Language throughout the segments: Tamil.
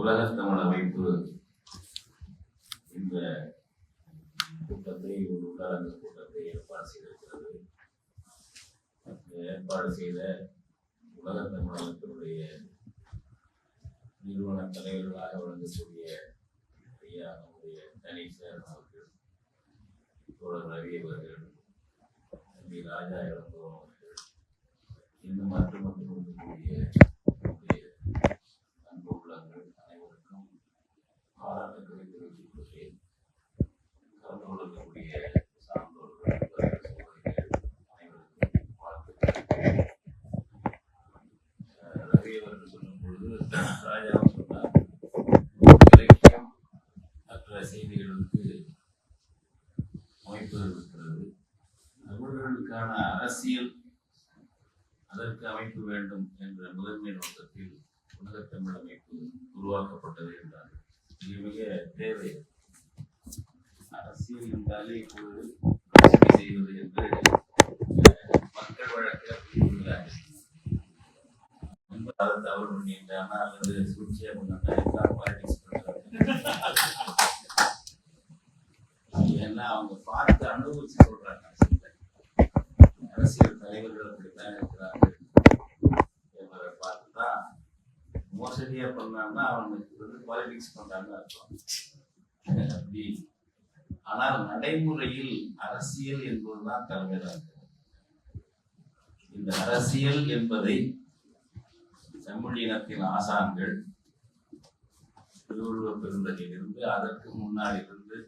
உலகத் தமிழ் அமைப்பு இந்த கூட்டத்தை ஒரு உள்ளரங்க கூட்டத்தை ஏற்பாடு செய்திருக்கிறது. ஏற்பாடு செய்த உலகத் தமிழ் அமைப்பினுடைய நிறுவன தலைவர்களாக வழங்கக்கூடிய ஐயா நம்முடைய தனீஸ்வரன் அவர்கள், தோழர் ரவி அவர்கள், தம்பி ராஜா இளங்கோவன் அவர்கள், இன்னும் மட்டும் இருக்கக்கூடிய அன்பு உள்ளங்கள் அனைவருக்கும் பாராட்டுக்களை தெரிவித்துக் கொள்கிறேன். கலந்து கொள்ளக்கூடிய சான்றோர்கள் அனைவருக்கும் வாழ்த்துக்கள். ரவி அவர்கள் சொல்லும் பொழுது ராஜாவும் சொன்னார், இலக்கியம் மற்ற செய்திகளுக்கு அமைப்புகள் இருக்கிறது, தமிழர்களுக்கான அரசியல் அதற்கு அமைப்பு வேண்டும் என்ற முதன்மை நோக்கத்தில் உலகத் தமிழ் அமைப்பு உருவாக்கப்பட்டது என்றார்கள். இது மிக தேவை. அரசியல் என்றாலே இப்பொழுது செய்வது என்று மக்கள் வழக்கில் கூறுகிறார்கள். அதை தவறு பண்ணிட்டானா அல்லது சூழ்ச்சியா பண்ணா பாலிடிக்ஸ் ஏன்னா அவங்க பார்த்து அனுபவிச்சு சொல்றாங்க. அரசியல் தலைவர்கள் அப்படித்தான் இருக்கிறார்கள் என்பதை பார்த்துதான் மோசடியா பண்ணான்னா அவனுக்கு வந்து பாலிடிக்ஸ் பண்றான்னு அர்த்தம். அப்படி ஆனால் நடைமுறையில் அரசியல் என்பதுதான் தலைமையாக. இந்த அரசியல் என்பதை தமிழ் இனத்தின் ஆசான்கள் திருவள்ளுவர் பெருந்தகையிலிருந்து அதற்கு முன்னால் இருந்து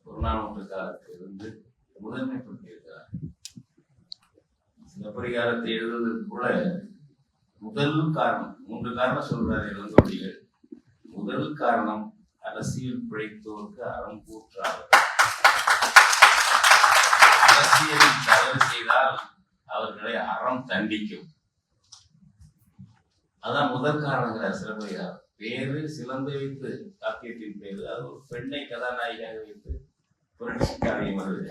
புறநானூற்று காலத்தில் இருந்து முதன்மைப்படுத்தியிருக்கிறார். சிலப்பதிகாரத்தை எழுதுவதற்கு கூட முதல் காரணம் 3 காரணம் சொல்றாரு இளங்கோடிகள். முதல் காரணம் அரசியல் பிழைத்தோருக்கு அறம் கூற்றார்கள். அரசியலில் தவறு செய்தால் அவர்களை அறம் தண்டிக்கும். அதான் முதல் காரணங்கிறார் சிலப்பதிகாரம். பேரு சிலம்பை வைத்து காப்பியத்தின் பேரு, அது ஒரு பெண்ணை கதாநாயகியாக வைத்து புரட்சி காரியம் வருது.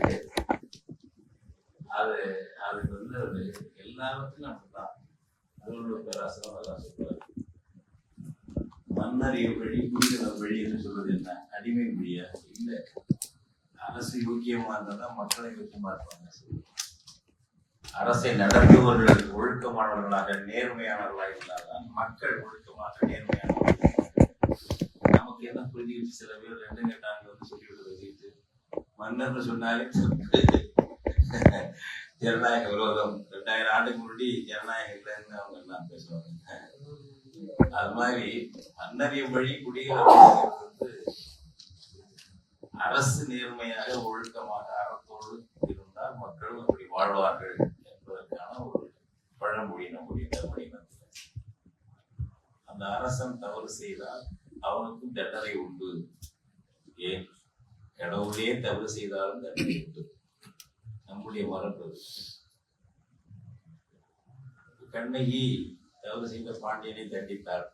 அதுக்கு வந்து அது எல்லாவற்றிலும் அப்படிதான். திருவள்ளுவர் பேராசிரியர் அதான் சொல்றாரு, மன்னறிய வழி குடிகிற வழி என்று சொல்வது என்ன? அடிமை மொழியா? இல்லை, அரசு யோக்கியமா இருந்தால்தான் மக்களை யோக்கியமா இருப்பாங்க. அரசை நடத்துபவர்கள் ஒழுக்கமானவர்களாக நேர்மையானவர்களாக இருந்தால்தான் மக்கள் ஒழுக்கமாக நேர்மையானவர்கள். நமக்கு என்ன புரிஞ்சுக்கிட்டு சில பேர் 2 கேட்டாங்க வந்து சொல்லிவிடுறது வீட்டு மன்னர் சொன்னாலே ஜனநாயக விரோதம். 2000 ஆண்டுக்கு முன்னாடி ஜனநாயகம் இல்லைன்னு அவங்க எல்லாம் பேசுவாங்க. அது மாதிரி மன்னறிய வழி குடியேறது அரசு நேர்மையாக ஒழுக்கமாக அறத்தோடு இருந்தால் மக்களும் அப்படி வாழ்வார்கள் என்பதற்கான ஒரு பழமொழி நம்முடைய தமிழினத்தில். அந்த அரசன் தவறு செய்தால் அவனுக்கும் தண்டனை உண்டு. ஏன் கடவுளே தவறு செய்தாலும் தண்டனை உண்டு. நம்முடைய மரபு. கண்ணகி தவறு செய்த பாண்டியனை தண்டித்தார்.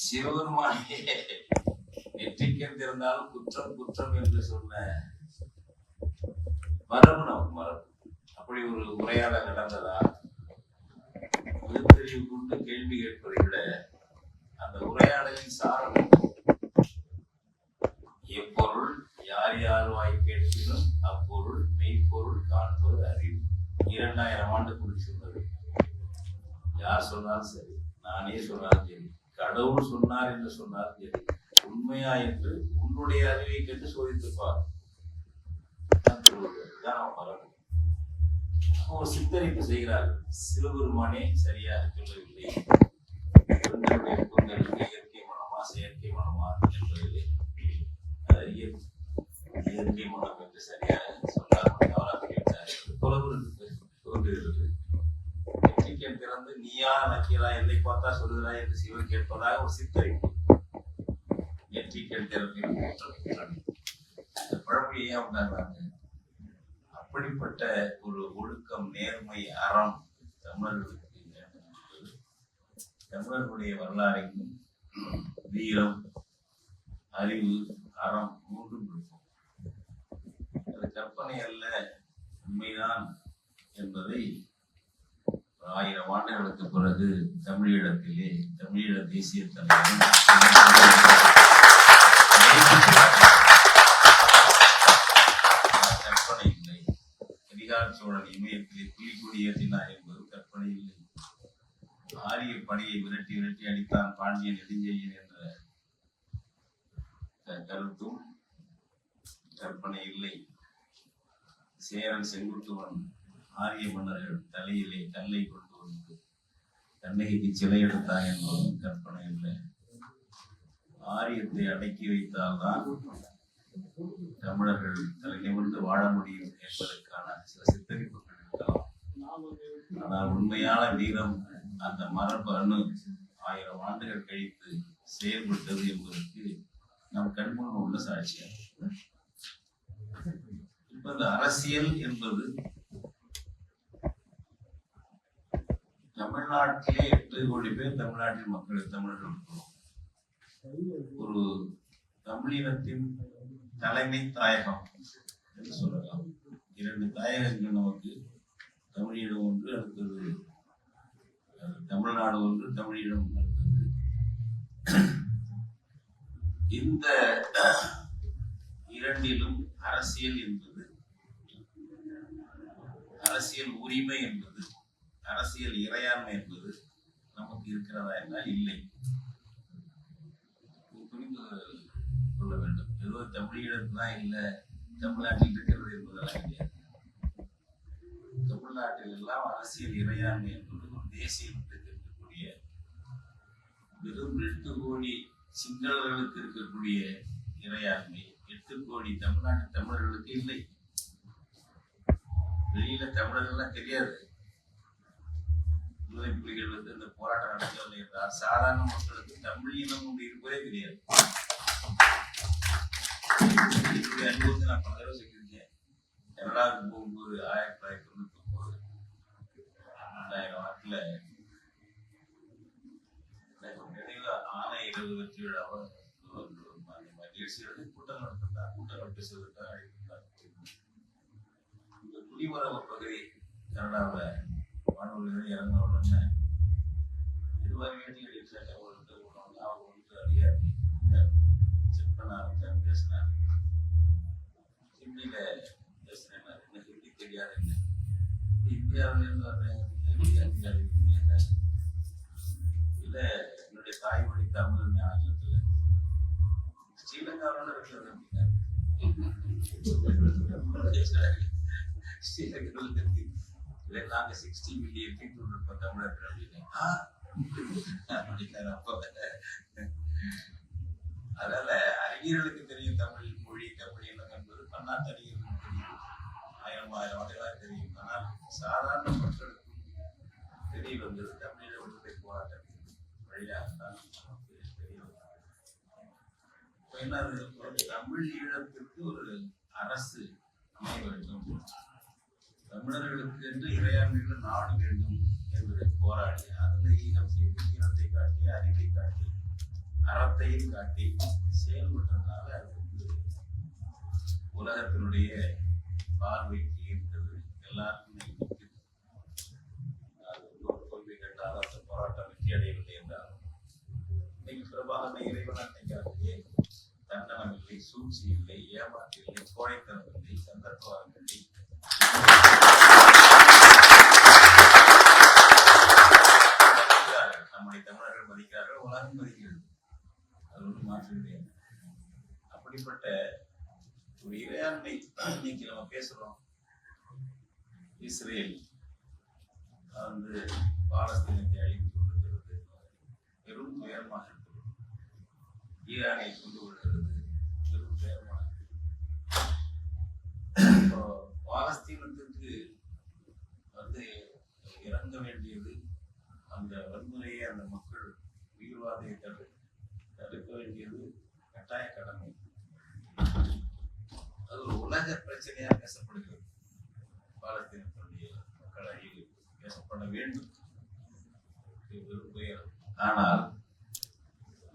சிவபெருமானே நெற்றிக்கண் இருந்தாலும் குற்றம் குற்றம் என்று சொன்ன மரபு நமக்கு மரபு. அப்படி ஒரு உரையாடல் நடந்ததா? எழுத்தறிவு கொண்டு கேள்வி கேட்பதை விட அந்த உரையாடலின் சாரம் எப்பொருள் யார் யார் வாய் கேட்பினும் அப்பொருள் மெய்ப்பொருள் காண்பது அறிவு. 2000 ஆண்டுக்குள் சொன்னது. யார் சொன்னாலும் சரி, நானே சொன்னாலும் சரி, கடவுள் சொன்னார் என்று சொன்னாலும் சரி, உண்மையா என்று உன்னுடைய அறிவை கேட்டு சோதித்துப்பார். ஒரு சித்தரிப்பு செய்கிறார்கள். சிவபெருமானே சரியாக சொல்லவில்லை. பெண்களுடைய கூந்தலுக்கு இயற்கை மனமா செயற்கை மனமா என்பதிலே இயற்கை மனம் என்று சரியாக சொன்னார். தவறாக கேட்டார். தோன்றுகிறது. நெற்றிக்கண் திறந்து நீயா நக்கியலா என்னை பார்த்தா சொல்லுகிறாய் என்று சிவன் கேட்பதாக ஒரு சித்தரிப்பு. நெற்றிக்கண் திறந்து இந்த பழமொழியே உண்டாங்க. அப்படிப்பட்ட ஒரு ஒழுக்கம், நேர்மை, அறம் தமிழர்களுக்கு தமிழர்களுடைய வரலாறையும் வீரம், அறிவு, அறம் 3 இருக்கும். அது கற்பனை அல்ல, உண்மைதான் என்பதை 1000 ஆண்டுகளுக்கு பிறகு தமிழீழத்திலே தமிழீழ தேசிய தலைவரும் கற்பனை இல்லை. கரிகால சோழன் இமயத்திலே புலிகொடி ஏற்றினார் என்பது கற்பனை இல்லை. ஆரிய படையை விரட்டி விரட்டி அடித்தான் பாண்டியன் நெடுஞ்செழியன் என்ற கருத்தும் கற்பனை இல்லை. சேரன் செங்குட்டுவன் ஆரிய மன்னர்கள் தலையிலே கல்லை கொண்டு வந்து கண்ணகிக்கு சிலை எடுத்தான் என்பதும் கற்பனை இல்லை. ஆரியத்தை அடக்கி வைத்தால்தான் தமிழர்கள் தலை நிமிர்ந்து வாழ முடியும் என்பதற்கான சில சித்தரிப்புகள் இருக்கலாம். ஆனால் உண்மையான வீரம் அந்த மரபு அணு 1000 ஆண்டுகள் கழித்து செயல்பட்டது என்பதற்கு நம் கண்முன் உள்ள சாட்சியாகும். இப்ப இந்த அரசியல் என்பது தமிழ்நாட்டிலே 8 கோடி பேர் தமிழ்நாட்டின் மக்கள் தமிழர்கள் இருக்கிறோம். ஒரு தமிழினத்தின் தலைமை தாயகம் என்று சொல்லலாம். 2 தாயகங்கள் நமக்கு, தமிழீழம் ஒன்று, அடுத்தது தமிழ்நாடு ஒன்று, தமிழீழம் அடுத்தது. இந்த இரண்டிலும் அரசியல் என்பது, அரசியல் உரிமை என்பது, அரசியல் இறையாண்மை என்பது நமக்கு இருக்கிறதா என்றால் இல்லை. புரிந்து கொள்ள வேண்டும். ஏதோ தமிழீழத்துதான் இல்லை, தமிழ்நாட்டில் இருக்கிறது என்பதெல்லாம் கிடையாது. தமிழ்நாட்டில் எல்லாம் அரசியல் இறையாண்மை என்பது தேசியத்துக்கு இருக்கக்கூடிய வெறும் 8 கோடி சிங்களர்களுக்கு இருக்கக்கூடிய இறையாண்மை 8 கோடி தமிழ்நாட்டு தமிழர்களுக்கு இல்லை. வெளியில தமிழர்கள்லாம் தெரியாது. விடுதலை புலிகள் வந்து இந்த போராட்டம் நடத்தவில்லை என்றால் சாதாரண மக்களுக்கு தமிழீழம் ஒன்று இருப்பதே தெரியாது. என்னுடைய அனுபவத்தை நான் பல தடவை சொல்லியிருக்கேன். கனடாவுக்கு போகும்போது 1999 2000 நினைவு ஆணை இரவு வெற்றி விழாவை மகிழ்ச்சியோட கூட்டம் நடத்திருந்தார். கூட்டம் பேசுவதற்காக அழைத்திருந்தார். இந்த குடிமரபு பகுதி கனடாவில் வானொலியில் இறங்கின உடனே இது மாதிரி வீட்டில் அடிச்சாங்க. அவர் வந்து அறியாது செக் பண்ண ஆரம்பிச்சார். பேசினார். ஹிந்தியில பேசுறேன். என்ன ஹிந்தி தெரியாது. என்ன இந்தியாவில இருந்து வர்றேன். இல்ல என்னுடைய தாய்மொழி தமிழ் ஆங்கிலத்துல ஸ்ரீலங்காவோட இருக்கிறது அப்படின்னா நாங்க 60 மில்லியன் பீப்புள் இருப்போம் தமிழர்கள் அப்படின்னு. அதனால அறிஞர்களுக்கு தெரியும் தமிழ் மொழி தமிழ் இனம் என்பது பன்னாட்டு அறிஞர்களுக்கு தெரியும். 1000 ஆண்டுகளாக தெரியும். ஆனால் சாதாரண மக்களுக்கும் தெரிய வந்தது தமிழீழ விடுதலை போராட்டத்தின் வழியாகத்தான் தெரிய வந்தது. தமிழ் ஈழத்திற்கு ஒரு அரசு அமைய வேண்டும், தமிழர்களுக்கு என்று இறையாண்மையுள்ள நாடு வேண்டும் என்பதை போராடி அதில் ஈகம் செய்து ஈரத்தை காட்டி அறிவை காட்டி அறத்தையும் காட்டி செயல்பட்டதுனால அது வந்து உலகத்தினுடைய பார்வைக்கு ஈர்த்தது. எல்லாருக்குமே தோல்வி கண்டால் அந்த போராட்டம் வெற்றி அடையவில்லை என்றால் இன்னைக்கு பிரபாகரனை இறைவன் நினைக்காதே தன்னலம் இல்லை, சூழ்ச்சி இல்லை, ஏமாற்று இல்லை, கோழைத்தனம் இல்லை, சந்தர்ப்பவாதம் இல்லை. நம்முடைய தமிழர்கள் மதிக்கிறார்கள், உலகம் மதிக்கிறது. அது ஒரு மாற்று கிடையாது. அப்படிப்பட்ட ஒரு இறையாண்மை இன்னைக்கு நம்ம பேசுறோம். இஸ்ரேல் வந்து பாலஸ்தீனத்தை அழித்து கொண்டிருக்கிறது, பெரும் துயரமாக இருக்கிறது. ஈரானை கொண்டு வருகிறது, பெரும் துயரமாக இருக்கிறது. பாலஸ்தீனத்திற்கு வந்து இறங்க வேண்டியது, அந்த வன்முறையை அந்த மக்கள் உயிர்வாதையை தடுக்க வேண்டியது கட்டாய கடமை. அது ஒரு உலக பிரச்சனையாக பேசப்படுகிறது. பாலஸ்தீனத்தினுடைய மக்கள் அழிவு பேசப்பட வேண்டும். ஆனால்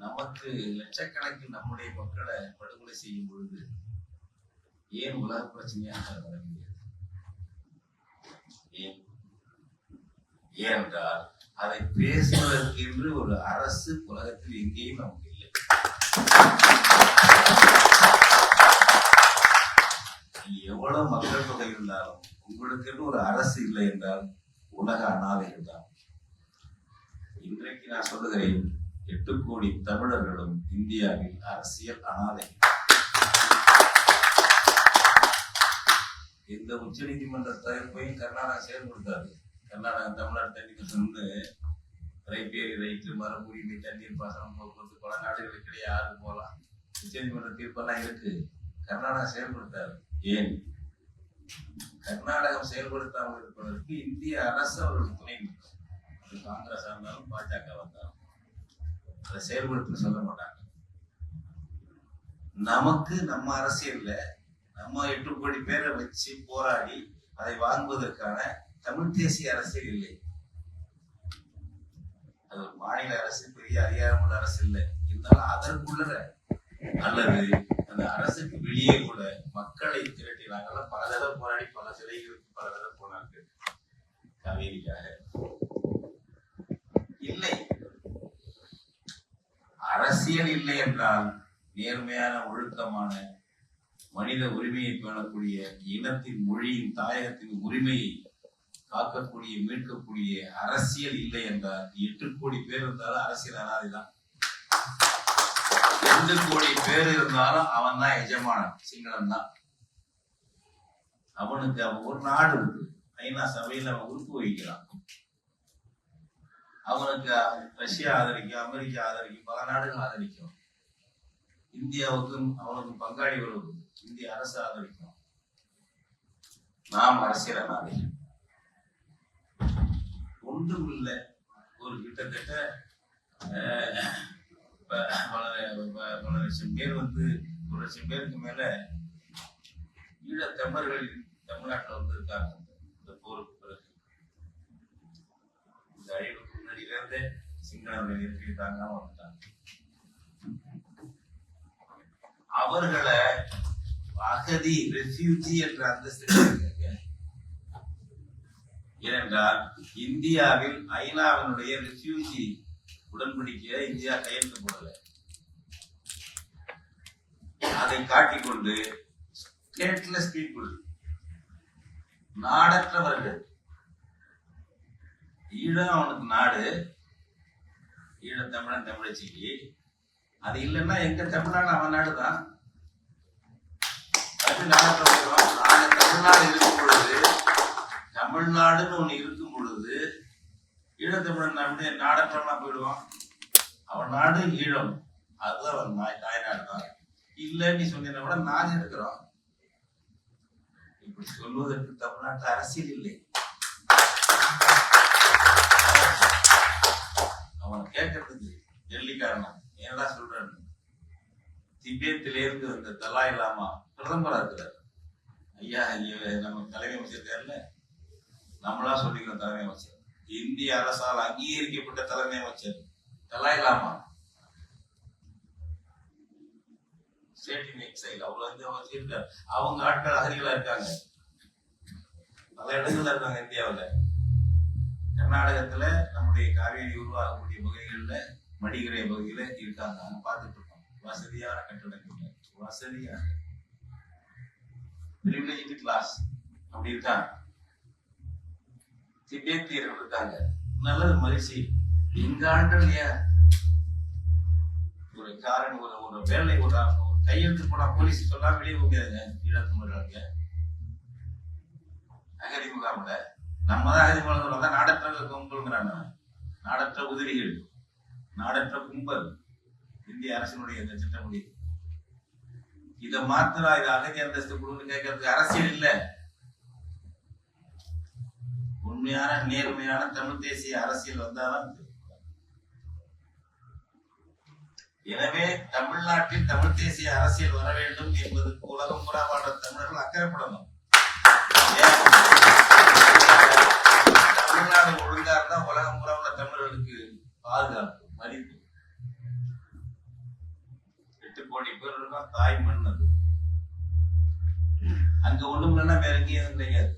நமக்கு லட்சக்கணக்கில் நம்முடைய மக்களை படுகொலை செய்யும் பொழுது ஏன் உலக பிரச்சனையாக வர முடியாது? ஏன் ஏனென்றால் அதை பேசுவதற்கு என்று ஒரு அரசு உலகத்தில் எங்கேயும் நமக்கு இல்லை. எவ்வளவு மக்கள் தொகை இருந்தாலும் உங்களுக்கு என்று ஒரு அரசு இல்லை என்றால் உலக அனாதைகள் தான். இன்றைக்கு நான் சொல்லுகிறேன், 8 கோடி தமிழர்களும் இந்தியாவில் அரசியல் அனாதைகள். இந்த உச்ச நீதிமன்ற தீர்ப்பையும் கர்நாடகா செயல்படுத்தாது. கர்நாடகா தமிழ்நாடு தண்ணீர் சொன்னு ரைப்பேரி ரைட்டு மரபு உரிமை தண்ணீர் பாசனம் போக்குவரத்து பல நாடுகளுக்கு இடையே ஆறு போகலாம். உச்ச நீதிமன்ற தீர்ப்பெல்லாம் இருக்கு, கர்நாடகா செயல்படுத்தாது. ஏன்? கர்நாடகம் செயல்படுத்தாமல் இருப்பதற்கு இந்திய அரசு அவர்களுக்கு துணை நிற்கும். அது காங்கிரஸ் இருந்தாலும் பாஜக வந்தாலும் அதை செயல்படுத்த சொல்ல மாட்டாங்க. நமக்கு நம்ம அரசியல்ல நம்ம 8 கோடி பேரை வச்சு போராடி அதை வாங்குவதற்கான தமிழ் தேசிய அரசியல் இல்லை. அது ஒரு மாநில அரசு, பெரிய அதிகாரமுள்ள அரசு இல்லை. இருந்தாலும் அதற்குள்ள அல்லது அந்த அரசுக்கு வெளியே கூட மக்களை திரட்டினாங்க. பல தடவை போராடி பல சிலைகளுக்கு பல தடவை போனாங்க. காவேரிக்காக இல்லை. அரசியல் இல்லை என்றால் நேர்மையான ஒழுக்கமான மனித உரிமையை பேணக்கூடிய, இனத்தின் மொழியின் தாயகத்தின் உரிமையை காக்கக்கூடிய மீட்கக்கூடிய அரசியல் இல்லை என்றால் 8 கோடி பேர் இருந்தாலும் அரசியல் அனாதைதான். 2 கோடி பேர் இருந்தாலும் அவன் தான் எஜமானன், சிங்களம் தான். அவனுக்கு அவன் ஒரு நாடு இருக்கு, ஐநா சபையில் அவன் உறுப்பு வகிக்கிறான். அவனுக்கு ரஷ்யா ஆதரிக்கும், அமெரிக்கா ஆதரிக்கும், பல நாடுகள் ஆதரிக்கும். இந்தியாவுக்கும் அவனுக்கு பங்காளி வருவது, இந்திய அரசு ஆதரிக்கும். நாம் அரசியல் அனாதைகள். ஒன்றும் இல்லை. ஒரு கிட்டத்தட்ட பல லட்சம் பேர் வந்து 1 லட்சம் பேருக்கு மேல ஈழத் தமிழர்கள் தமிழ்நாட்டில் வந்து இருக்காங்க. இந்த போருக்கு பிறகு, இந்த அழிவுக்கு முன்னாடியில இருந்தே சிங்களவர்களை நெருக்கடி தாங்காம வந்துட்டாங்க. அவர்களை அகதி, ரெஃப்யூஜி என்ற அந்தஸ்து. ஏனென்றால் இந்தியாவில் ஐநாவினுடைய ரெஃப்யூஜி உடன்படிக்கையை இந்தியா கையெழுத்து போடல. அதை காட்டிக்கொண்டு ஸ்டேட்லெஸ் பீப்புள், நாடற்றவர்கள், ஈழம் அவனுக்கு நாடு, ஈழ தமிழன் தமிழச்சிக்கு. அது இல்லைன்னா எங்க தமிழ்நாடு அவன் நாடுதான். தமிழ்நாடு இருக்கும் பொழுது, தமிழ்நாடுன்னு ஒண்ணு இருக்கும் பொழுது ஈழத்தமிழன் அப்படியே நாடற்றவனா போயிடுவான். அவன் நாடு ஈழம், அதுதான் அவன் தாய்நாடு தான். இல்லைன்னு சொன்ன கூட நாங்க இருக்கிறோம். இப்படி சொல்வதற்கு தமிழ்நாட்டு அரசியல் இல்லை. அவன் கேட்கறதுக்கு டெல்லிக்காரன் என்னடா சொல்றான்னு. திபேத்திலிருந்து வந்த தலாய் லாமா பிரதமரா இருக்கிறார். ஐயா நம்ம தலைமை அமைச்சிருக்காருல்ல, நம்மளா சொல்லிக்கிறோம் தலைமை அமைச்சர், இந்திய அரசால் அங்கீகரிக்கப்பட்ட தலைமை அமைச்சர் Dalai Lama. State in exile. அவ்வளவு இருக்காரு. அவங்க ஆட்கள் அகதிகளா இருக்காங்க, பல இடங்கள்ல இருக்காங்க இந்தியாவில். கர்நாடகத்துல நம்முடைய காவேரி உருவாகக்கூடிய பகுதிகள்ல, மடிகரை பகுதியில இருக்காங்க. அங்க பார்த்துட்டு இருக்கோம். வசதியான கட்டடங்கள், வசதியாக பிரிவிலேஜ் கிளாஸ் அப்படி இருக்காங்க. திபேத்தியர்கள் இருக்காங்க. நல்லது, மகிழ்ச்சி. எங்க ஆண்கள் ஏன் ஒரு காரணம், ஒரு வேலை, ஒரு கையெழுத்து போனா போலீஸ் சொல்லாம வெளியே முடியாதுங்க. ஈழத்தமிழர்களுக்கு அகதி முகாம்ல நம்ம தான் அகதி முகாம் தான். நாடற்ற கும்பல்ங்கிறாங்க, நாடற்ற உதிரிகள், நாடற்ற கும்பல். இந்திய அரசினுடைய இந்த திட்டமுடி இதை மாத்திரா, இது அகதி அந்தஸ்து கொடுன்னு கேட்கறதுக்கு அரசியல் இல்ல. உண்மையான நேர்மையான தமிழ் தேசிய அரசியல் வந்தாதான். எனவே தமிழ்நாட்டில் தமிழ் தேசிய அரசியல் வர வேண்டும் என்பதற்கு உலகம் புறா வாழ்ற தமிழர்கள் அக்கறைப்படணும். தமிழ்நாடு ஒழுங்கா இருந்தா உலகம் புறா உள்ள தமிழர்களுக்கு பாதுகாப்பு, மதிப்பு. 8 கோடி பேர் இருக்கா, தாய் மண் அது. அங்க ஒண்ணும் இல்லைன்னா வேற எங்கேயும் கிடையாது.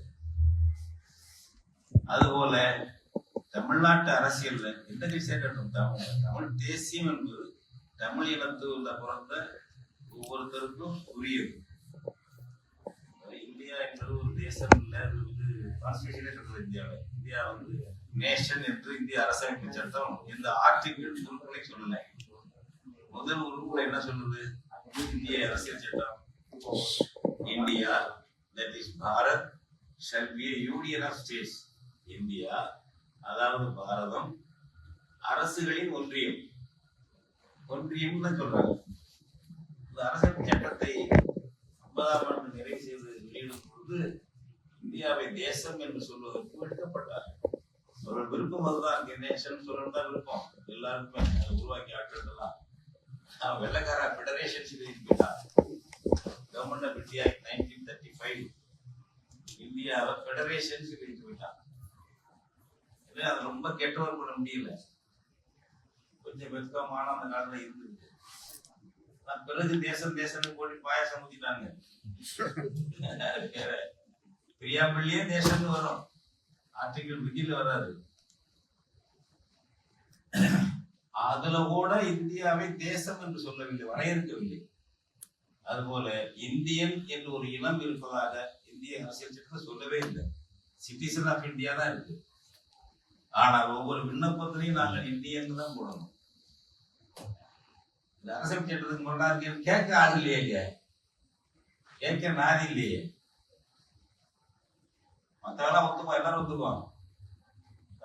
அதுபோல தமிழ்நாட்டு அரசியல்ல எந்த கட்சி சேர்க்கட்டும், தமிழ் தேசியம் என்பது தமிழ் இனத்துல பிறந்த ஒவ்வொருத்தருக்கும் உரியது. இந்தியா என்பது ஒரு தேசம் இல்லை, அது வந்து கான்ஸ்டிடியூஷனே சொல்றது இந்தியாவை. இந்தியா வந்து நேஷன் என்று இந்திய அரசமைப்பு சட்டம் எந்த ஆர்டிகிள் உறுப்புகளை சொல்லலை. முதல் உறுப்புல என்ன சொல்லுது இந்திய அரசியல் சட்டம்? India, that is Bharat, shall be a union of states. India அதாவது பாரதம் அரசுகளின் ஒன்றியம். ஒன்றியம் சொல்றாங்க. இந்த அரசியல் சட்டத்தை 50ஆம் ஆண்டு நிறைவு செய்து வெளியிடும் பொழுது இந்தியாவை தேசம் என்று சொல்வதற்கு வெட்கப்பட்டார். அவர்கள் விருப்பம் அதுதான், நேஷன் சொல்லதான் விருப்பம் எல்லாருக்குமே. உருவாக்கி ஆட்கள் வெள்ளக்கார பெடரேஷன் போயிட்டார். கவர்மெண்ட் ஆஃப் இந்தியா 1935 இந்தியாவை பெடரேஷன் போயிட்டான். அது ரொம்ப கெட்டவர் பண்ண முடியல, கொஞ்சம் வெட்கமான அந்த காலத்துல இருந்துருக்கு. பிறகு தேசம் தேசம் போட்டு பாயாசம் ஊத்திட்டாங்க. பிரியாம்பிள்ளியே தேசம்னு வரும், ஆர்டிகிள் விதியில வராது. அதுல கூட இந்தியாவை தேசம் என்று சொல்லவில்லை, வரையறுக்கவில்லை. அதுபோல இந்தியன் என்று ஒரு இனம் இருப்பதாக இந்திய அரசியல் சட்டத்தை சொல்லவே இல்லை. சிட்டிசன் ஆஃப் இந்தியா தான் இருக்கு. ஆனால் ஒவ்வொரு விண்ணப்பத்திலையும் நாங்கள் இந்தியன் தான் போடணும். இந்த அரசியல் சட்டத்துக்கு முன்னா இருக்கேன்னு கேட்க ஆள் இல்லையே, கேட்க நாதி இல்லையே. மற்றவெல்லாம் ஒத்துக்குவோம், எல்லாரும் ஒத்துக்குவாங்க.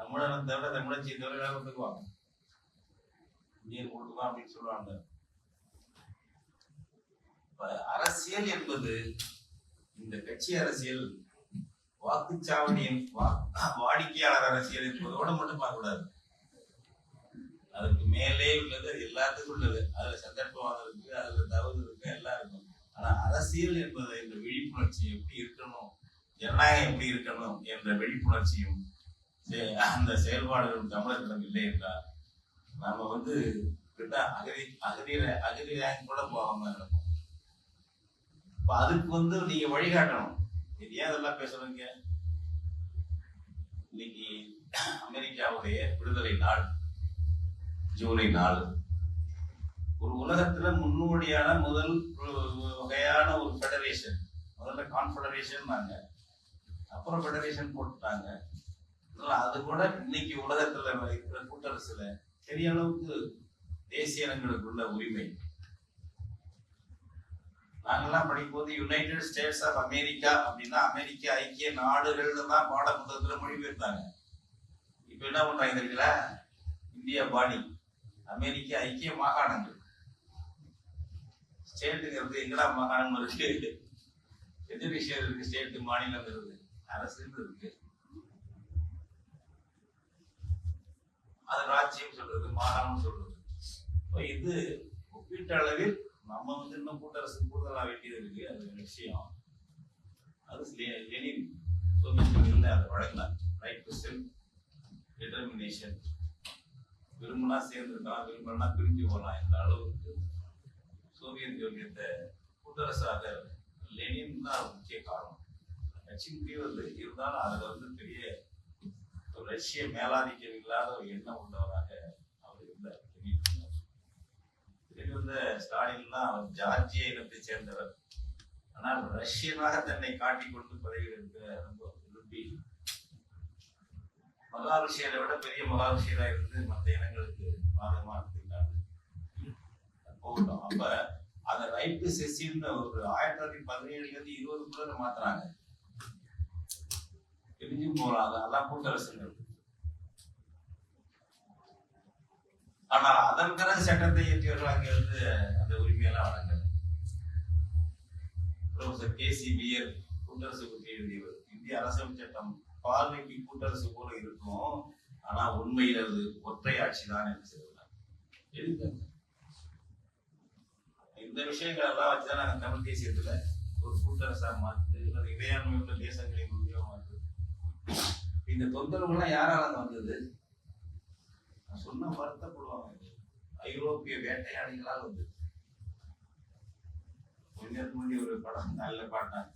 தமிழனை தவிர தமிழச்சியை தவிர எல்லாரும் ஒத்துக்குவாங்க. இந்தியன் கொடுத்துக்கலாம் அப்படின்னு சொல்லுவாங்க. அரசியல் என்பது இந்த கட்சி அரசியல், வாக்குச்சாவடியின் வாடிக்கையாளர் அரசியல் என்பதோட மட்டும் பார்க்க கூடாது. அதுக்கு மேலே உள்ளது, எல்லாத்துக்கும் உள்ளது. அதுல சந்தர்ப்பவாதம் இருக்கு, அதுல தவறு இருக்கு, எல்லாம் இருக்கும். ஆனா அரசியல் என்பது இந்த விழிப்புணர்ச்சி எப்படி இருக்கணும், ஜனநாயகம் எப்படி இருக்கணும் என்ற விழிப்புணர்ச்சியும் அந்த செயல்பாடுகளும் தமிழர்களிடம் இல்லை என்றால் நாம வந்து அகதி ரேங்க் கூட போகாம நடக்கும். அதுக்கு வந்து நீங்க வழிகாட்டணும். இது ஏன் அதெல்லாம் பேசுறீங்க? இன்னைக்கு அமெரிக்காவுடைய விடுதலை நாள் ஜூலை 4. ஒரு உலகத்துல முன்னோடியான முதல் வகையான ஒரு ஃபெடரேஷன். முதல்ல கான்ஃபெடரேஷன் நாங்க, அப்புறம் ஃபெடரேஷன் போட்டுட்டாங்க. அது கூட இன்னைக்கு உலகத்துல இருக்கிற கூட்டரசுல பெரிய அளவுக்கு தேசிய இனங்களுக்குள்ள உரிமை. நாங்கெல்லாம் படிக்கும்போது யுனைடெட் ஸ்டேட்ஸ் ஆஃப் அமெரிக்கா அப்படின்னா அமெரிக்க ஐக்கிய நாடுகள்னு தான் பாட புத்தகத்துல மொழிபெயர்த்தாங்க. இப்ப என்ன பண்றாங்க தெரியல, இந்தியா பாணி அமெரிக்க ஐக்கிய மாகாணங்கள். ஸ்டேட்டுங்கிறது எங்கடா மாகாணம் இருக்கு? எது விஷயம் இருக்கு? ஸ்டேட்டு மாநிலம் இருக்கு, அரசு இருக்கு. அது ராஜ்யம் சொல்றது, மாகாணம் சொல்றது. இது ஒப்பீட்டளவில் நம்ம வந்து இன்னும் கூட்டரசு கூடுதலா வேண்டியது இருக்கு. அது விஷயம். அது லெனின் சோவியத் யூனியன்ல அதை வழங்கினார். Right to self determination. விரும்பினா சேர்ந்துருக்கலாம், விரும்பினா பிரிஞ்சு போகலாம் என்ற அளவுக்கு சோவியத் யூனியத்தை கூட்டரசாக லெனின் தான் முக்கிய காரணம். கட்சி முடிவது இருந்தாலும் அதுல வந்து பெரிய ரஷ்ய மேலாதிக்கம் இல்லாத ஒரு எண்ணம் உள்ளவராக அவர் இருந்தார். இருந்த ஸ்டாலின்லாம் அவர் ஜார்ஜிய இனத்தை சேர்ந்தவர். ஆனால் ரஷ்யனாக தன்னை காட்டிக்கொண்டு பதவி எடுக்க ரொம்ப விரும்பி மகாருஷியரை விட பெரிய மகாருஷியரா இருந்து மற்ற இனங்களுக்கு பாதகமா இருந்திருக்காங்க. போகட்டும். அப்ப அந்த ரைட் டு செசில்னு ஒரு 1917 20 மாத்துறாங்க. பிரிஞ்சும் போறாங்க, அதெல்லாம் கூட்டரசுகள். ஆனால் அதன் பிறகு சட்டத்தை இயற்றியவர்கள் அங்க இருந்து அந்த உரிமையெல்லாம் வழங்கல. ப்ரொஃபசர் KCBR கூட்டரசு பற்றி எழுதியவர். இந்திய அரசியல் சட்டம் பார்வைக்கு கூட்டரசு போல இருக்கும், ஆனா உண்மையில் அது ஒற்றை ஆட்சி தான் என்று சொல்லுவாங்க. இந்த விஷயங்கள் எல்லாம் வச்சுதான் நாங்க தமிழ் தேசியத்துல ஒரு கூட்டரசா மாற்று, இறையாண்மை உள்ள தேசங்களின் உரிமையா மாற்று. இந்த தொந்தரவுலாம் யாரால வந்தது? சொன்ன வருத்தப்படுவாங்க. ஐரோப்பிய வேட்டையாடிகளால் வந்து கொஞ்சம் முன்னாடி ஒரு படம் நல்ல பாட்டாங்க,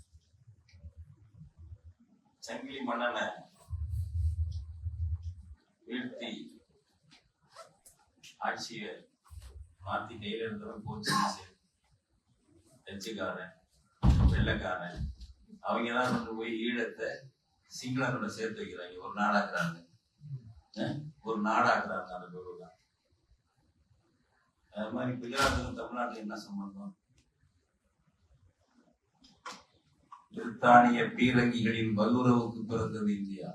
சங்கிலி மன்னனை வீழ்த்தி ஆட்சியை மாத்தி கையில இருந்தவன் போர்ச்சுகீஸ், டச்சுக்காரன், வெள்ளைக்காரன், அவங்க தான் கொண்டு போய் ஈழத்தை சிங்களனோட சேர்த்து வைக்கிறாங்க. ஒரு நாடாக்குறாங்க அந்த பொருள் தான். அது மாதிரி குஜராத்துக்கும் தமிழ்நாட்டுக்கு என்ன சம்பந்தம்? பிரித்தானிய பீரங்கிகளின் வல்லுறவுக்கு பிறந்தது இந்தியா.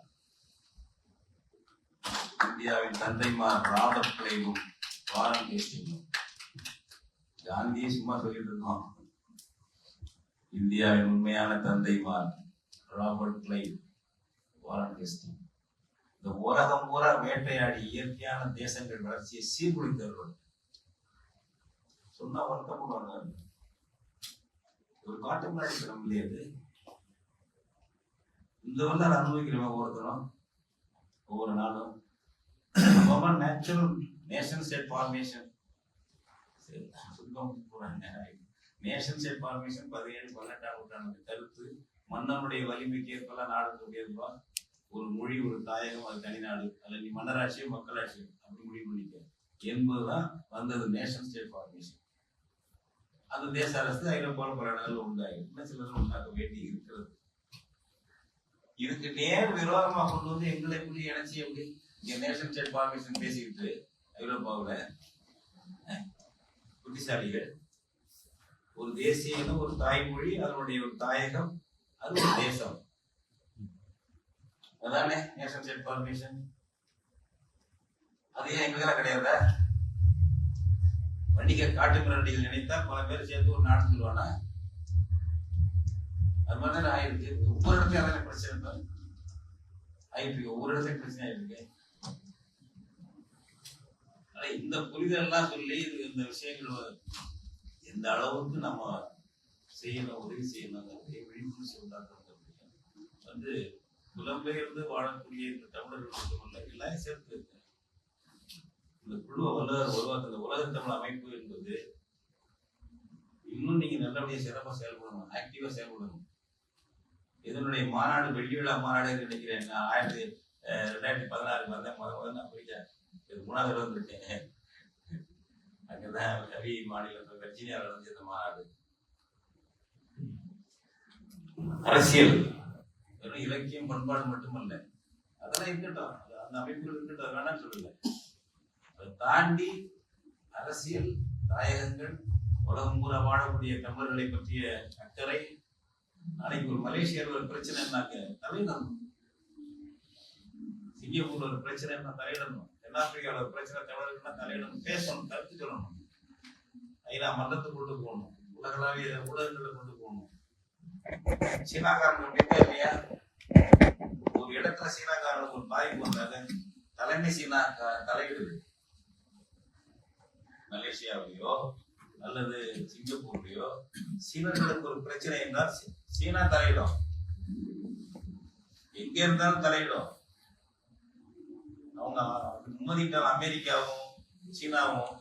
இந்தியாவின் தந்தைமார் ராபர்ட் கிளைவும் வாரன் ஹேஸ்டிங்கும். காந்தியை சும்மா சொல்லிட்டு இருக்கோம். இந்தியாவின் உண்மையான தந்தைமார் ராபர்ட் கிளைவ், வாரன் ஹேஸ்டிங். இந்த உலகம் பூரா வேட்டையாடி இயற்கையான தேசங்கள் வளர்ச்சியை சீர்குலைத்தவர்கள். சொன்னா வருத்தப்படுவாங்க. ஒரு காட்டு முன்னாடி படம் இல்லையாது. இந்த வரலாறு அனுபவிக்கிறவங்க ஒவ்வொருத்தரும் ஒவ்வொரு நாளும் natural nation state formation nation state formation 17-18ஆம் நூற்றாண்டு கருத்து. மன்னனுடைய வலிமைக்கு ஏற்பெல்லாம் நாடு ஒரு மொழி, ஒரு தாயகம், அது தனிநாடு, அல்ல நீ மன்னராட்சியும் மக்களாட்சியும் அப்படி முடிவு பண்ணிக்க என்பதுதான் வந்தது நேஷன் ஸ்டேட் ஃபார்மேஷன். அந்த தேச அரசு ஐரோப்பாவில் பல இடங்கள் உண்டாகி இன்னும் சிலர் உண்டாக்க வேண்டி இருக்கிறது. இதுக்கு நேர் விரோதமா கொண்டு வந்து எங்களை எப்படி இணைச்சி எப்படி இங்க நேஷன் ஸ்டேட் ஃபார்மேஷன் பேசிக்கிட்டு ஐரோப்பாவில் புத்திசாலிகள் ஒரு தேசியம், ஒரு தாய்மொழி, அதனுடைய ஒரு தாயகம், அது ஒரு தேசம், அதானே நேஷன் ஸ்டேட் ஃபார்மேஷன். அது ஏன் எங்களுக்கெல்லாம் கிடையாதா? வண்டிகை காட்டு மிரண்டிகள் நினைத்தா பல பேர் சேர்த்து ஒரு நாடு சொல்லுவானா? அது மாதிரி தான் ஆயிருக்கு. ஒவ்வொரு இடத்துலயும் அதான பிரச்சனை ஆயிருக்கு. ஒவ்வொரு இடத்துலயும் பிரச்சனை ஆயிருக்கு. இந்த புரிதல் எல்லாம் சொல்லி இந்த விஷயங்கள் எந்த அளவுக்கு நம்ம செய்யணும், உதவி செய்யணும், விழிப்புணர்ச்சி உண்டாக்குறது வந்து புலம்பெயர்ந்து வாழக்கூடிய இந்த தமிழர்கள் மட்டுமல்ல, எல்லாம் சேர்த்து இருக்கு. இந்த குழுவை உருவாக்குற உலக தமிழ் அமைப்பு என்பது இன்னும் நீங்க நல்லபடியா சிறப்பா செயல்படணும், ஆக்டிவா செயல்படணும். இதனுடைய மாநாடு, வெள்ளி விழா மாநாடு நினைக்கிறேன். நான் 2016 வந்தேன். முதல்ல நான் போயிட்டேன். இது 3வது தடவை வந்துருக்கேன். அங்கதான் கவி மாநிலத்தில் வெர்ஜீனியாவில் நடந்த இந்த மாநாடு. அரசியல் வெறும் இலக்கியம், பண்பாடு மட்டுமல்ல, அதெல்லாம் இருக்கட்டும், அந்த அமைப்புகள் இருக்கட்டும், வேணாம்னு சொல்லல. அதை தாண்டி அரசியல், தாயகங்கள், உலகம் பூரா வாழக்கூடிய தமிழர்களை பற்றிய அக்கறை. நாளைக்கு ஒரு மலேசியாவில் ஒரு பிரச்சனைனாக்க தலையிடணும், சிங்கப்பூர்ல ஒரு பிரச்சனைனா தலையிடணும், தென்னாப்பிரிக்காவில் ஒரு பிரச்சனை தமிழர்கள்னா தலையிடணும், பேசணும், கருத்து சொல்லணும், ஐநா மன்றத்துக்கு கொண்டு போகணும், உலகளாவிய ஊடகங்களை கொண்டு போகணும். சீனாக்காரனுக்கு இல்லையா? ஒரு இடத்துல சீனாக்காரனுக்கு ஒரு பாதிப்பு வந்தாங்க, தலைமை சீனா தலையிடுது. மலேசியாவிலையோ அல்லது சிங்கப்பூர்லயோ சீனர்களுக்கு ஒரு பிரச்சனை என்றால் சீனா தலையிடும், எங்க இருந்தாலும் தலையிடும். அவங்க மோதிக்கிட்டாலும் அமெரிக்காவும் சீனாவும்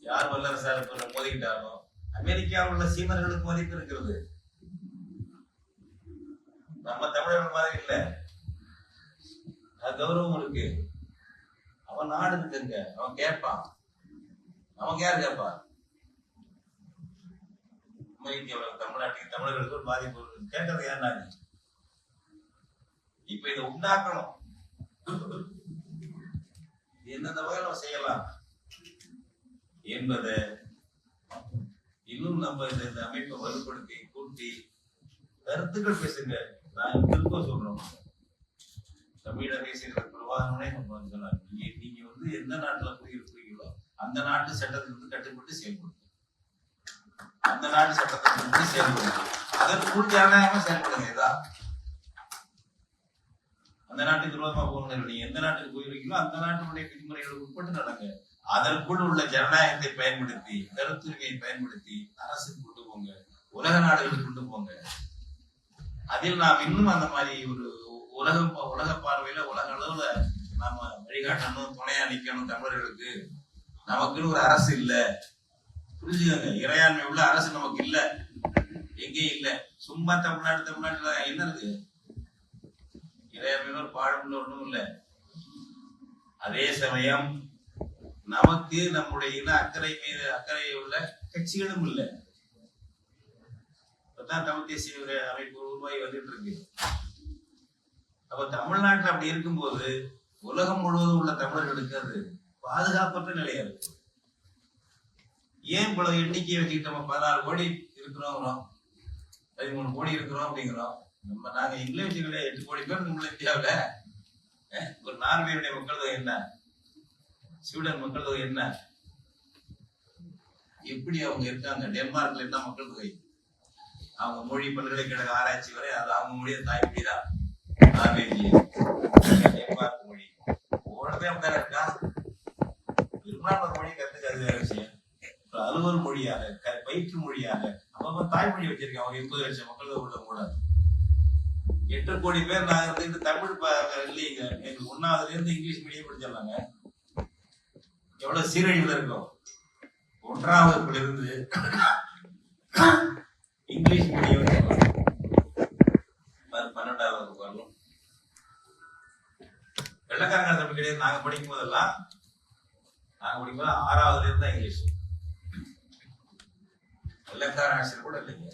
யார் வல்லரசா இருப்ப மோதிக்கிட்டாலும் அமெரிக்காவில் உள்ள சீனர்களுக்கு மதிப்பு இருக்கிறது. நம்ம தமிழர்கள் மாதிரி இல்ல, அது கௌரவம் இருக்கு. அவன் நாடு இருக்குங்க, அவன் கேட்பான். நமக்கு யார் கேட்பா? அமெரிக்காவில் தமிழ்நாட்டுக்கு தமிழர்களுக்கு ஒரு பாதிப்பு கேட்கறது யாருன்னா? இப்ப இதை உண்டாக்கணும். எந்தெந்த வகையில் நம்ம செய்யலாம் என்பதை இன்னும் நம்ம இந்த அமைப்பை வலுப்படுத்தி கூட்டி கருத்துக்கள் பேசுங்க. நான் திரும்ப சொல்றோம், தமிழக தேசிய பிரபாகரனே சொன்னார், நீங்க வந்து எந்த நாட்டுல குடியிருக்கிறீங்களோ அந்த நாட்டு சட்டத்திற்கு கட்டுப்பட்டு செயல்படுங்க, அந்த நாட்டு சட்டத்திற்கு செயல்படுங்க, அதற்கு ஜனநாயகமா செயல்படுங்க. இதான் அந்த நாட்டுக்கு விரோதமா போகணும். நீங்க எந்த நாட்டுக்கு போயிருக்கீங்களோ அந்த நாட்டினுடைய விதிமுறைகளுக்கு உட்பட்டு நடங்க. அதற்குள் உள்ள ஜனநாயகத்தை பயன்படுத்தி, கருத்துரிமையை பயன்படுத்தி அரசுக்கு கொண்டு போங்க, உலக நாடுகளுக்கு கொண்டு போங்க. அதில் நாம் இன்னும் அந்த மாதிரி ஒரு உலக பார்வையில உலக அளவுல நாம வழிகாட்டணும், துணையா நிக்கணும். தமிழர்களுக்கு நமக்குன்னு ஒரு அரசு இல்ல, புரிஞ்சுக்கோங்க. இறையாண்மை உள்ள அரசு நமக்கு இல்ல, எங்கேயும் இல்ல. சும்மா தமிழ்நாட்டுல என்ன இருக்கு? இறையாண்மையில ஒரு பாடம் ஒண்ணும் இல்ல. அதே சமயம் நமக்கு நம்முடைய இன அக்கறை மீது அக்கறை உள்ள கட்சிகளும் இல்லை. இப்பதான் தமிழ் தேசிய அமைப்பு உருவாகி வந்துட்டு இருக்கு. அப்ப தமிழ்நாட்டில் அப்படி இருக்கும்போது உலகம் முழுவதும் உள்ள தமிழர்களுக்கு அது பாதுகாப்பற்ற நிலையா இருக்கு. ஏன் இவ்வளவு எண்ணிக்கையை வச்சுக்கிட்டு நம்ம 16 கோடி இருக்கிறோம், 13 கோடி இருக்கிறோம் அப்படிங்கிறோம். நாங்க இங்கிலீஷ்ல 8 கோடி பேர் நம்மள இந்தியாவில. ஒரு நார்வேயுடைய மக்கள் தொகை என்ன, ஸ்வீடன் மக்கள் தொகை என்ன, எப்படி அவங்க இருக்காங்க, டென்மார்க்ல என்ன மக்கள் தொகை, அவங்க மொழி பல்கலைக்கழக ஆராய்ச்சி வரை அது அவங்க மொழியை தாய்மொழி தான் நார்வேஜிய டென்மார்க் மொழி. ஒவ்வொருமே அப்படிதான் இருக்கா. விரும்பினா ஒரு மொழி கத்துக்காது வேற விஷயம். அலுவல் மொழியாக பயிற்று மொழியாக அவங்க தாய்மொழி வச்சிருக்காங்க. அவங்க 80 லட்சம் மக்கள் உள்ள கூட 8 கோடி பேர் நாங்க இருந்துட்டு தமிழ் இல்லைங்க. எங்களுக்கு 1ஆவதுல இருந்து இங்கிலீஷ் மீடியம் படிச்சிடலாங்க. எவ்வளவு சீரழிவுல இருக்கும். 1ஆம் வகுப்புல இருந்து இங்கிலீஷ் மீடியம் 12ஆம் வகுப்பு வரணும். வெள்ளக்காரங்க தமிழ் கிடையாது. நாங்க படிக்கும் போதெல்லாம் 6ஆவதுல இருந்து தான் இங்கிலீஷ். வெள்ளக்கார ஆசிரியர் கூட இல்லைங்க.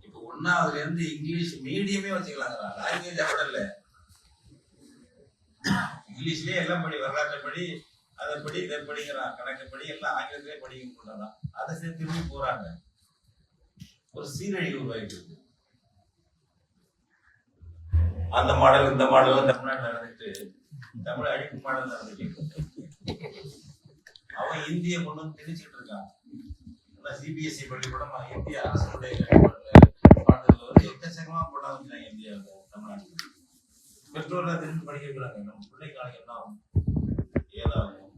இப்ப 1ஆவதுல இருந்து இங்கிலீஷ் மீடியமே வச்சுக்கலாங்க. லாங்குவேஜ் கூட இல்ல, இங்கிலீஷ்லயே எல்லாம் படி, வரலாற்று படி, அதை படி, இதை படிக்கிறான், கணக்கு படி, எல்லாம் ஆங்கிலத்திலே படிக்க கொண்டாதான். அதை சேர்த்து திரும்பி போறாங்க. ஒரு சீரழிவு உருவாகிட்டு இருக்கு. அந்த மாடல் இந்த மாடல் தமிழ்நாட்டில் நடந்துட்டு தமிழ் அழிப்பு மாடல் நடந்துட்டு அவன் இந்திய கொண்டு வந்து திணிச்சுட்டு இருக்கான். சிபிஎஸ்இ பள்ளிக்கூடம் இந்திய அரசுடைய எக்கச்சக்கமா கொண்டாந்து இந்தியாவில் தமிழ்நாட்டில் பெற்றோர்கள் தெரிஞ்சு படிக்க வைக்கிறாங்க. நம்ம பிள்ளைக்கான என்ன ஆகும், ஏதாகும்,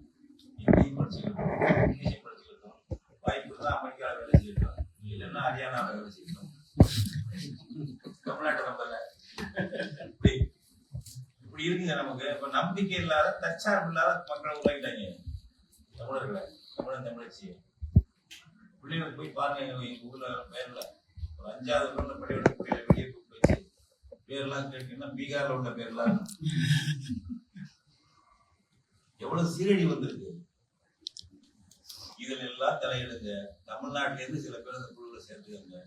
ஹிந்தியும் படிச்சுக்கிட்டோம், இங்கிலீஷையும் படிச்சுக்கிட்டோம், வாய்ப்பு தான் அமெரிக்காவில் வேலை செய்யலாம், இல்லைன்னா ஹரியானாவில் வேலை செய்யலாம். தமிழ்நாட்டை நம்பல இப்படி இருக்குங்க. நமக்கு இப்ப நம்பிக்கை இல்லாத தற்சார்பு இல்லாத மக்களை உருவாக்கிட்டாங்க தமிழர்களை, தமிழச்சி பிள்ளைகளுக்கு போய் பாருங்க. எங்க ஊர்ல பேர்ல ஒரு 5ஆவது பள்ளிக்கூட வெளியே கூப்பிட்டு வச்சு பேர்லாம் கேட்டீங்கன்னா பீகார்ல உள்ள பேர்லாம் எவ்வளவு சீரழி வந்திருக்கு. இதுல எல்லாம் தலையிடுங்க. தமிழ்நாட்டில இருந்து சில பேர் அந்த குழுல சேர்த்துக்கங்க,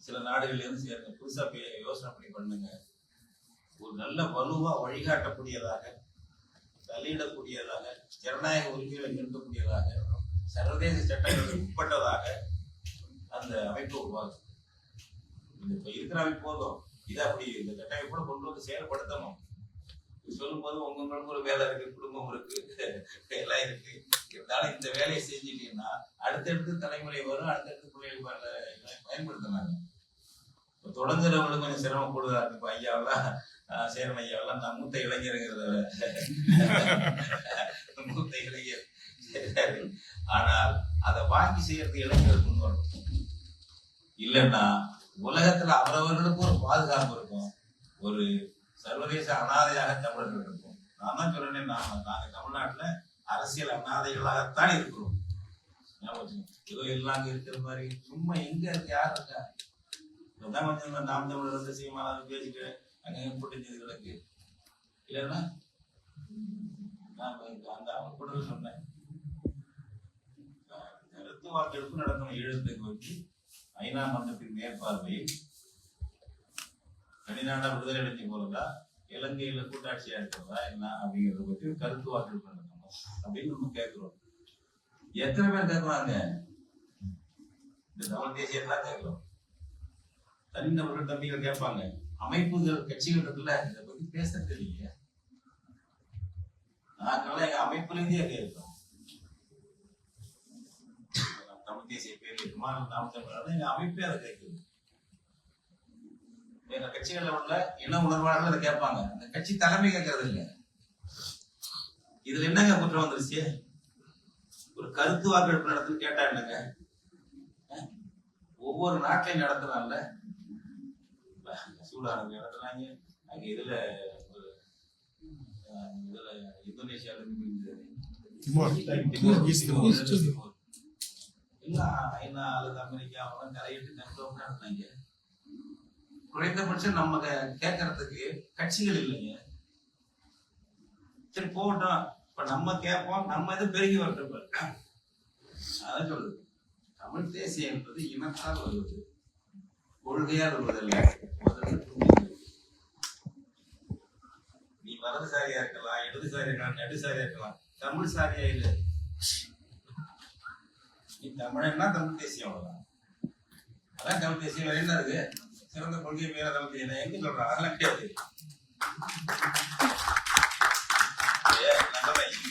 சில நாடுகள்ல இருந்து சேருங்க, புதுசா யோசனை பண்ணி பண்ணுங்க. ஒரு நல்ல வலுவா வழிகாட்டக்கூடியதாக, தலையிடக்கூடியதாக, ஜனநாயக உரிமைகளை நிறுத்தக்கூடியதாக, சர்வதேச சட்டங்களுக்கு உட்பட்டதாக அந்த அமைப்பு உருவாகும். இப்ப இருக்கிற அமைப்பு போதும், இதை அப்படி இந்த கட்டமைப்போட கொண்டு வந்து செயல்படுத்தணும். சொல்லும் போது உங்களுக்கு ஒரு வேலை இருக்கு, குடும்பம் இருக்கு, வேலை இருக்கு, இருந்தாலும் இந்த வேலையை செஞ்சுட்டீங்கன்னா அடுத்தடுத்து தலைமுறை வரும், அடுத்தடுத்து பிள்ளைகள் பயன்படுத்தினாங்க. இப்ப தொடங்குறவங்களுக்கு கொஞ்சம் சிரமம் கூடுதலா இருக்கு. இப்ப ஐயாவெல்லாம் சேரன் ஐயாவெல்லாம் நான் மூத்த இளைஞருங்கிறத மூத்த இளைஞர். ஆனால் அதை வாங்கி செய்யறது இளைஞர்கள் முன் வரணும். இல்லைன்னா உலகத்துல அவரவர்களுக்கு ஒரு பாதுகாப்பு இருக்கும், ஒரு சர்வதேச அனாதையாக தமிழர்கள் இருக்கும். நான் தான் சொல்றேன், நாங்க தமிழ்நாட்டுல அரசியல் அனாதைகளாகத்தான் இருக்கிறோம். ஏதோ எல்லாம் இருக்கிற மாதிரி சும்மா எங்க இருக்கு, யார் இருக்கா? இப்பதான் கொஞ்சம் நாம் தமிழர் வந்து சீமானாவது பேசிட்டு அங்க போட்டு கிடக்கு. இல்லைன்னா நான் அந்த அவங்க கூட சொன்னேன், கருத்து வாக்கெடுப்பு நடக்கணும் 7 வச்சு ஐநா மன்றத்தின் மேற்பார்வையில் வெளிநாட்டா விடுதலை அடைஞ்சு போறதா, இலங்கையில கூட்டாட்சியா இருக்கிறதா என்ன அப்படிங்கறத பத்தி கருத்து வாக்கெடுப்பு நடக்கணும் அப்படின்னு நம்ம கேட்கிறோம். எத்தனை பேர் கேட்கறாங்க? இந்த தமிழ் தேசியத்தான் கேட்கிறோம். தனிநபர்கள் தம்பிகள் கேட்பாங்க. அமைப்புகள் கட்சிகள் இருக்குல்ல, இதை பத்தி பேச தெரியல. நாங்கெல்லாம் எங்க அமைப்புல இருந்தே கேட்கிறோம். தமிழ் தேசிய பேர் இருக்குமா, நாம் தமிழ், எங்க அமைப்பே அதை கேட்குது. எங்க கட்சிகள்ல உள்ள இன உணர்வாளர்கள் அதை கேட்பாங்க. அந்த கட்சி தலைமை கேட்கறது இல்லை. இதுல என்னங்க குற்றம் வந்துருச்சு? ஒரு கருத்து வாக்கெடுப்பு நடத்து கேட்டா என்னங்க? ஒவ்வொரு நாட்டிலையும் நடத்துறாங்கல்ல, சூடானுக்கு நடத்துறாங்க, அங்க இதுல இந்தோனேஷியால எல்லாம் ஐநா அல்லது அமெரிக்கா அவெல்லாம் தலையிட்டு கண்ட்ரோல் நடத்துனாங்க. குறைந்தபட்சம் நம்ம கேட்கறதுக்கு கட்சிகள் இல்லைங்க. சரி போகட்டும், இப்ப நம்ம கேட்போம், நம்ம இது பெருகி வரட்டும். அதான் சொல்லுது, தமிழ் தேசியம் என்பது இனத்தால் வருவது, கொள்கையால் வருவதில்லை. நீ வலதுசாரியா இருக்கலாம், இடதுசாரியா இருக்கலாம், நடுசாரியா இருக்கலாம், தமிழ் சாரியா இல்லை. நீ தமிழன்னா தமிழ் தேசியம், அவ்வளவுதான். அதான் தமிழ் தேசியம். வேற என்ன இருக்கு? சிறந்த கொள்கை மேல தமிழ் தேசியம் எங்க சொல்றான்? அதெல்லாம் கிடையாது.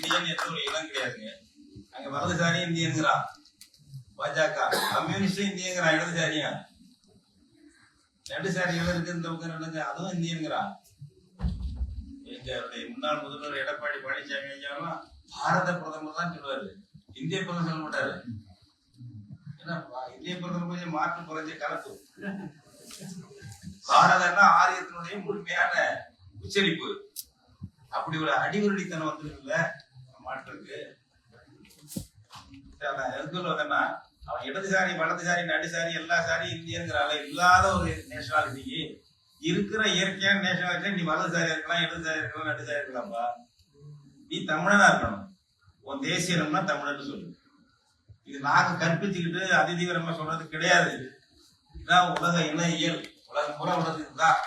இந்தியன் என்ற ஒரு இனம் கிடையாதுங்க. அங்க வலதுசாரி இந்தியன்கிறான், பாஜக கம்யூனிஸ்டும் இந்தியங்கிறான், இடதுசாரியா நடுசாரிகள் இருக்கு இந்த பக்கம், அதுவும் இந்தியன்கிறான். எங்களுடைய முன்னாள் முதல்வர் எடப்பாடி பழனிசாமி ஐயாவும் பாரத பிரதமர் தான் சொல்லுவாரு, இந்திய பிரதமர் சொல்ல மாட்டாரு. ஏன்னா இந்திய பிரதமர் கொஞ்சம் மாற்று குறைஞ்ச கலப்பு. பாரதம்னா ஆரியத்தினுடைய முழுமையான உச்சரிப்பு. அப்படி ஒரு அடிவருடித்தனம் வந்துருக்குல்ல மாற்றுக்கு. எதுக்குன்னா அவன் இடதுசாரி வலதுசாரி நடுசாரி எல்லா சாரி இந்தியங்கிறால இல்லாத ஒரு நேஷனாலிட்டிக்கு இருக்கிற இயற்கையான நேஷனாலிட்டி. நீ வலதுசாரியா இருக்கலாம், இடதுசாரி இருக்கலாம், நடுசாரி இருக்கலாம்ப்பா. நீ தமிழனா இருக்கணும். உன் தேசிய இனம்னா தமிழன்னு சொல்லு. இது நாங்க கற்பிச்சுக்கிட்டு அதிதீவிரமா சொல்றது கிடையாது. இதுதான் உலக இன இயல். உலகம் பூரா உள்ளது இதுதான்.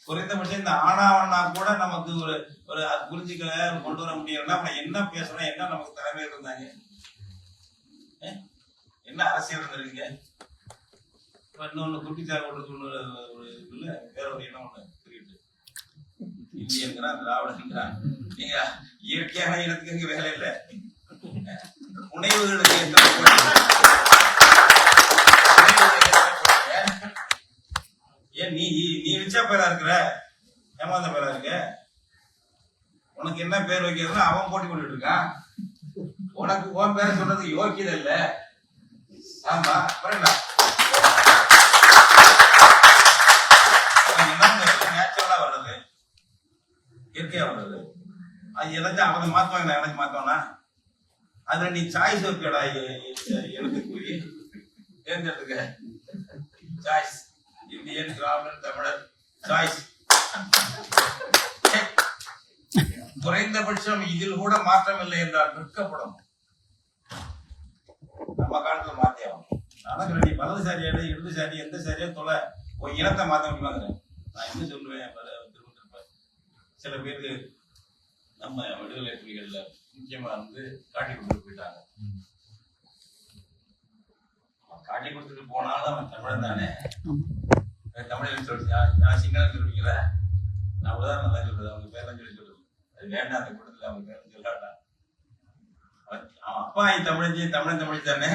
குறைந்தபட்சம் இந்த ஆனாவண்ணா கூட நமக்கு ஒரு ஒரு புரிஞ்சுக்க கொண்டு வர முடியும்னா நம்ம என்ன பேசணும், என்ன நமக்கு தலைமையில் இருந்தாங்க, என்ன அரசியல் இருந்திருக்கீங்க. இன்னொன்னு குட்டிச்சார் ஓடுறது ஒரு இதுல வேற ஒரு இனம் ஒண்ணு தெரியுது, இந்தியங்கிறான், திராவிடங்கிறான். நீங்க இயற்கையான இனத்துக்கு இங்க வேலை இல்லை. புனைவுகளுக்கு ஏன் நீ நீ வச்சா பேரா இருக்கிற, ஏமாந்த பேரா இருக்க. உனக்கு என்ன பேர் வைக்கிறதுனா அவன் போட்டி போட்டுட்டு இருக்கான். உனக்கு உன் பேரை சொல்றதுக்கு யோக்கியதை இல்ல. ஆமா, நேச்சுரலா வர்றது, இயற்கையா வர்றது. அது எதாச்சும் அவங்க மாத்துவாங்க, எனக்கு மாத்துவானா? அதுல நீ சாய்ஸ் வைக்கடா, எனக்கு கூறி தேர்ந்தெடுத்துக்க. சாய்ஸ் இந்தியன், திராவிடன், தமிழர், சாய்ஸ். குறைந்தபட்சம் இதில் கூட மாற்றம் இல்லை என்றால் விற்கப்படும். நம்ம காலத்துல மாத்தியாகும். ஆனா நீ வலதுசாரியா இடதுசாரி எந்த சாரியா தொலை ஒரு இனத்தை மாத்த முடியுமாங்கிற. நான் என்ன சொல்லுவேன், சில பேருக்கு நம்ம விடுதலை புலிகள்ல முக்கியமா காட்டி கொடுத்துட்டு போயிட்டாங்க. காட்டி கொடுத்துட்டு போனாலும் அவன் தமிழன் தானே. தமிழ் சொல்றீங்க, நான் சிங்களம் சொல்லுவீங்கள, நான் உதாரணம் தான் சொல்றது. அவங்க பேரெல்லாம் சொல்லி சொல்றது அது வேண்டாம். அந்த கூட்டத்துல அவங்க பேரும் சொல்லாட்டா. அவன் அப்பா தமிழஞ்சி தமிழன் தமிழ் தானே.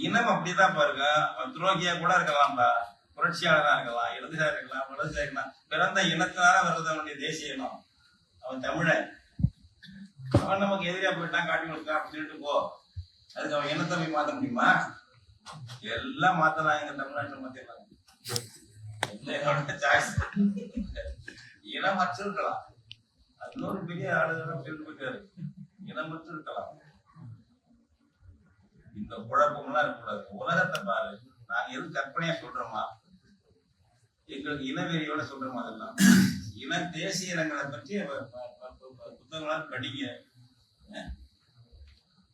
இனம் அப்படிதான் பாருங்க. அவன் துரோகியா கூட இருக்கலாம்பா, புரட்சியாளனா இருக்கலாம், இடதுசாரி இருக்கலாம், வலதுசாரி இருக்கலாம். பிறந்த இனத்தினால வர்றது அவனுடைய தேசிய இனம். அவன் தமிழன். அவன் நமக்கு எதிரியா போயிட்டான், காட்டி கொடுத்தான் அப்படின்னு சொல்லிட்டு போ. அதுக்கு அவன் இனத்தை போய் மாத்த முடியுமா? எல்லாம் மாத்தலாம். எங்க தமிழ்நாட்டில் மாத்திடலாம். என்னோட சாய்ஸ். இனமற்று இருக்கலாம். அது இன்னொரு பெரிய ஆளுநர் போயிட்டாரு. இனமற்று இருக்கலாம். இந்த குழப்பம்லாம் இருக்கக்கூடாது. உலகத்தை பாரு. நாங்க எது கற்பனையா சொல்றோமா, எங்களுக்கு இனவெறியோட சொல்றோமா? அதெல்லாம் இன தேசிய இனங்களை பற்றி புத்தகங்களா படிங்க.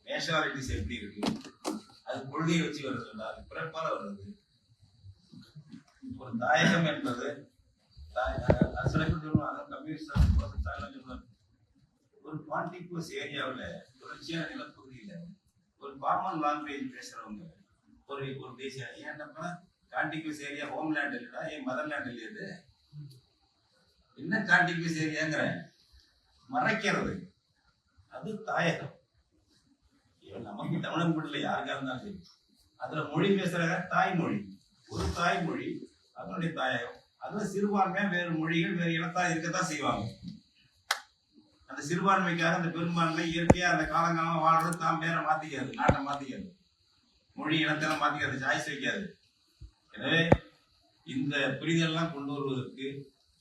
நேஷனாலிட்டிஸ் எப்படி இருக்கு, அது கொள்கையை வச்சு வருது இல்லை, அது பிறப்பால வருது. ஒரு தாயகம் என்பது சில பேர் சொல்லுவாங்க, கம்யூனிஸ்ட் ஒரு கான்டிகுவஸ் ஏரியாவில் தொடர்ச்சியான நிலப்பகுதியில ஒரு காமன் லாங்குவேஜ் பேசுறவங்க ஒரு ஒரு தேசிய ஏன்னா கான்டிகுவஸ் ஏரியா ஹோம்லேண்ட் இல்லடா, ஏன் மதர்லேண்ட் இல்லையது? என்ன கான்டிகுவஸ் ஏரியாங்கிற மறைக்கிறது, அது தாயகம். நமக்கு தமிழன் மட்டும் யாருக்கா இருந்தாலும் சரி, அதுல மொழி பேசுறாங்க, தாய்மொழி. ஒரு தாய்மொழி, அதனுடைய தாயகம். அதுல சிறுபான்மையா வேறு மொழிகள் வேறு இனத்தா இருக்கத்தான் செய்வாங்க. அந்த சிறுபான்மைக்காக அந்த பெரும்பான்மை இயற்கையா அந்த காலங்காலமா வாழ்றது, தான் பேரை மாத்திக்காது, நாட்டை மாத்திக்காது, மொழி இனத்தெல்லாம் மாத்திக்காது, சாய்ஸ் வைக்காது. எனவே இந்த புரிதல்லாம் கொண்டு வருவதற்கு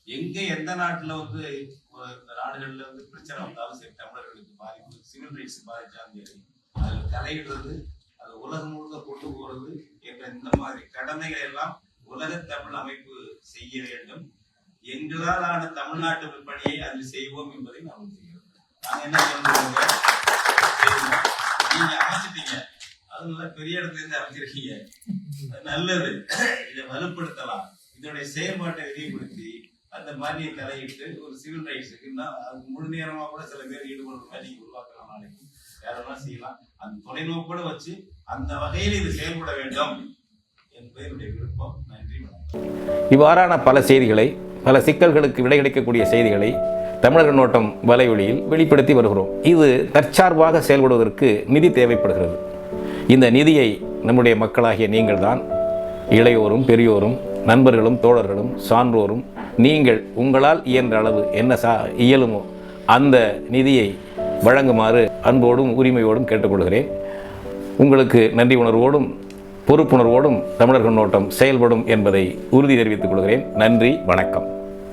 எங்க எந்த நாட்டுல இந்த நாடுகள்ல பிரச்சனை வந்தாலும் சரி, தமிழர்களுக்கு பாதிப்பு, சிவில் ரைட்ஸ் பாதிச்சாலும் சரி, அதில் தலையிடுறது, அது உலகம் முழுக்க கொண்டு போறது என்ற இந்த மாதிரி கடமைகளை எல்லாம் உலக தமிழ் அமைப்பு செய்ய வேண்டும். எங்களால் ஆன தமிழ்நாட்டு பணியை அதில் செய்வோம் என்பதை நாம் செய்கிறோம். நாங்க என்ன சொல்றோம், நீங்க அமைச்சிட்டீங்க, அதனால பெரிய இடத்துல இருந்து அமைச்சிருக்கீங்க, நல்லது, இதை வலுப்படுத்தலாம், இதனுடைய செயல்பாட்டை விரிவுபடுத்தி அந்த மாதிரியை தலையிட்டு ஒரு சிவில் ரைட்ஸுக்கு அது முழு நேரமா கூட சில பேர் ஈடுபடுற மாதிரி நீங்க உருவாக்கலாம், நாளைக்கு வேறெல்லாம் செய்யலாம். அந்த தொலைநோக்கோட வச்சு அந்த வகையில் இது செயல்பட வேண்டும் என்பது என்னுடைய விருப்பம். நன்றி. இவ்வாறான பல செய்திகளை, பல சிக்கல்களுக்கு விடை கிடைக்கக்கூடிய செய்திகளை தமிழர் கண்ணோட்டம் வலையொலியில் வெளிப்படுத்தி வருகிறோம். இது தற்சார்பாக செயல்படுவதற்கு நிதி தேவைப்படுகிறது. இந்த நிதியை நம்முடைய மக்களாகிய நீங்கள் தான், இளையோரும் பெரியோரும் நண்பர்களும் தோழர்களும் சான்றோரும், நீங்கள் உங்களால் இயன்ற அளவு என்ன இயலுமோ அந்த நிதியை வழங்குமாறு அன்போடும் உரிமையோடும் கேட்டுக்கொள்கிறேன். உங்களுக்கு நன்றி உணர்வோடும் பொறுப்புணர்வோடும் தமிழர் கண்ணோட்டம் செயல்படும் என்பதை உறுதி தெரிவித்துக் கொள்கிறேன். நன்றி, வணக்கம்.